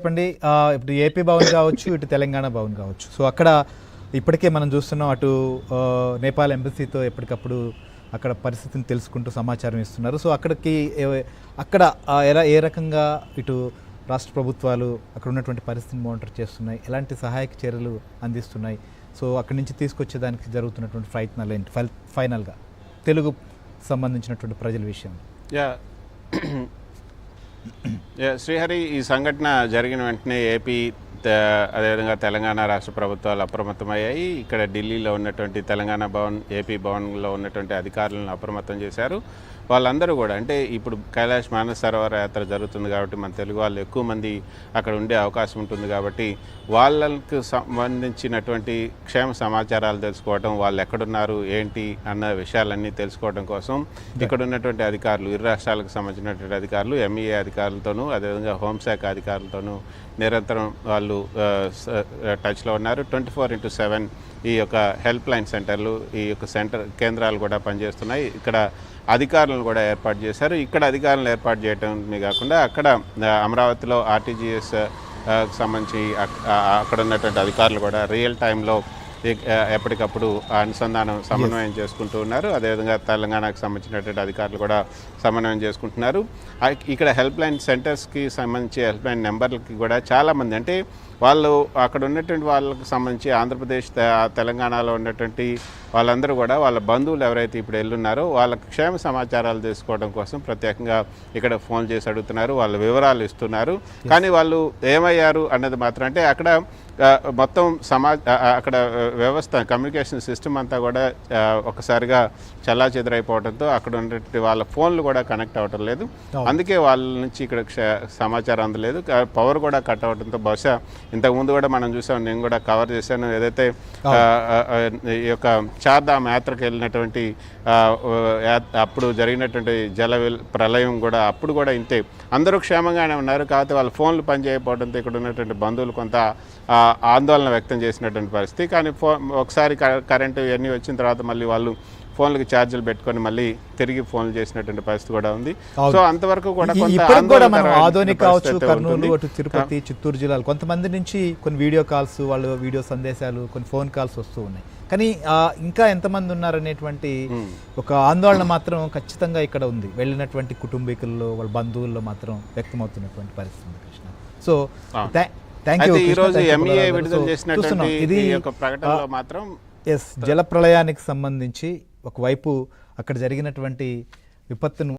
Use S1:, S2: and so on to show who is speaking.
S1: చెప్పండి. ఇప్పుడు ఏపీ భవన్ కావచ్చు, ఇటు తెలంగాణ భవన్ కావచ్చు. సో అక్కడ ఇప్పటికే మనం చూస్తున్నాం, అటు నేపాల్ ఎంబసీతో ఎప్పటికప్పుడు అక్కడ పరిస్థితిని తెలుసుకుంటూ సమాచారం ఇస్తున్నారు. సో అక్కడ ఏ రకంగా ఇటు రాష్ట్ర ప్రభుత్వాలు అక్కడ ఉన్నటువంటి పరిస్థితిని మానిటర్ చేస్తున్నాయి, ఎలాంటి సహాయక చర్యలు అందిస్తున్నాయి, సో అక్కడి నుంచి తీసుకొచ్చేదానికి జరుగుతున్నటువంటి ప్రయత్నాలు ఏంటి ఫైనల్గా తెలుగు సంబంధించినటువంటి ప్రజల విషయం?
S2: శ్రీహరి, ఈ సంఘటన జరిగిన వెంటనే ఏపీ అదేవిధంగా తెలంగాణ రాష్ట్ర ప్రభుత్వాలు అప్రమత్తమయ్యాయి. ఇక్కడ ఢిల్లీలో ఉన్నటువంటి తెలంగాణ భవన్, ఏపీ భవన్లో ఉన్నటువంటి అధికారులను అప్రమత్తం చేశారు. వాళ్ళందరూ కూడా, అంటే ఇప్పుడు కైలాష్ మానస సరోవర యాత్ర జరుగుతుంది కాబట్టి మన తెలుగు వాళ్ళు ఎక్కువ మంది అక్కడ ఉండే అవకాశం ఉంటుంది కాబట్టి వాళ్ళకు సంబంధించినటువంటి క్షేమ సమాచారాలు తెలుసుకోవడం, వాళ్ళు ఎక్కడున్నారు ఏంటి అన్న విషయాలన్నీ తెలుసుకోవడం కోసం ఇక్కడ ఉన్నటువంటి అధికారులు, ఇరు రాష్ట్రాలకు సంబంధించినటువంటి అధికారులు, ఎంఈఏ అధికారులతోనూ అదేవిధంగా హోంశాఖ అధికారులతోనూ నిరంతరం వాళ్ళు టచ్లో ఉన్నారు. 24/7 ఈ యొక్క హెల్ప్ లైన్ సెంటర్లు, ఈ యొక్క కేంద్రాలు కూడా పనిచేస్తున్నాయి. ఇక్కడ అధికారులను కూడా ఏర్పాటు చేశారు. ఇక్కడ అధికారులను ఏర్పాటు చేయడమే కాకుండా అక్కడ అమరావతిలో ఆర్టీజీఎస్ సంబంధించి అక్కడ ఉన్నటువంటి అధికారులు కూడా రియల్ టైంలో ఎప్పటికప్పుడు సమన్వయం చేసుకుంటూ ఉన్నారు. అదేవిధంగా తెలంగాణకు సంబంధించినటువంటి అధికారులు కూడా సమన్వయం చేసుకుంటున్నారు. ఇక్కడ హెల్ప్ లైన్ సెంటర్స్కి సంబంధించి హెల్ప్ లైన్ నెంబర్లకి కూడా చాలామంది, అంటే వాళ్ళు అక్కడ ఉన్నటువంటి వాళ్ళకి సంబంధించి ఆంధ్రప్రదేశ్, తెలంగాణలో ఉన్నటువంటి వాళ్ళందరూ కూడా వాళ్ళ బంధువులు ఎవరైతే ఇప్పుడు వెళ్ళున్నారో వాళ్ళకి క్షేమ సమాచారాలు తెలుసుకోవడం కోసం ప్రత్యేకంగా ఇక్కడ ఫోన్ చేసి అడుగుతున్నారు, వాళ్ళ వివరాలు ఇస్తున్నారు. కానీ వాళ్ళు ఏమయ్యారు అన్నది మాత్రం, అంటే అక్కడ మొత్తం అక్కడ వ్యవస్థ, కమ్యూనికేషన్ సిస్టమ్ అంతా కూడా ఒకసారిగా చెల్లాచెదరైపోవడంతో అక్కడ ఉన్నటువంటి వాళ్ళ ఫోన్లు కూడా కనెక్ట్ అవ్వటం లేదు. అందుకే వాళ్ళ నుంచి ఇక్కడ సమాచారం అందలేదు. పవర్ కూడా కట్ అవ్వడంతో బహుశా ఇంతకుముందు కూడా మనం చూసాం, నేను కూడా కవర్ చేశాను, ఏదైతే ఈ యొక్క చార్ధామ్ యాత్రకు వెళ్ళినటువంటి అప్పుడు జరిగినటువంటి ప్రళయం కూడా అప్పుడు కూడా ఇంతే, అందరూ క్షేమంగానే ఉన్నారు. కాకపోతే వాళ్ళ ఫోన్లు పనిచేయకపోవడంతో ఇక్కడ ఉన్నటువంటి బంధువులు కొంత ఆందోళన వ్యక్తం చేసినటువంటి పరిస్థితి. కానీ ఒకసారి కరెంటు ఇవన్నీ వచ్చిన తర్వాత మళ్ళీ వాళ్ళు ఫోన్లకి ఛార్జీలు పెట్టుకొని మళ్ళీ తిరిగి ఫోన్లు చేసినటువంటి పరిస్థితి కూడా ఉంది. సో అంతవరకు కూడా
S1: ఆధునిక కావచ్చు, కర్నూలు, అటు తిరుపతి, చిత్తూరు జిల్లాలు కొంతమంది నుంచి కొన్ని వీడియో కాల్స్, వాళ్ళు వీడియో సందేశాలు, కొన్ని ఫోన్ కాల్స్ వస్తూ ఉన్నాయి. కానీ ఇంకా ఎంతమంది ఉన్నారనేటువంటి ఒక ఆందోళన మాత్రం ఖచ్చితంగా ఇక్కడ ఉంది. వెళ్ళినటువంటి కుటుంబీకుల్లో, వాళ్ళ బంధువుల్లో మాత్రం వ్యక్తమవుతున్నటువంటి పరిస్థితి ఉంది కృష్ణ. సో
S2: ఈరోజు ఎంఈఏ విడుదల చేసినటువంటి ఇది ప్రకటనలో మాత్రం
S1: జల ప్రళయానికి సంబంధించి ఒకవైపు అక్కడ జరిగినటువంటి విపత్తును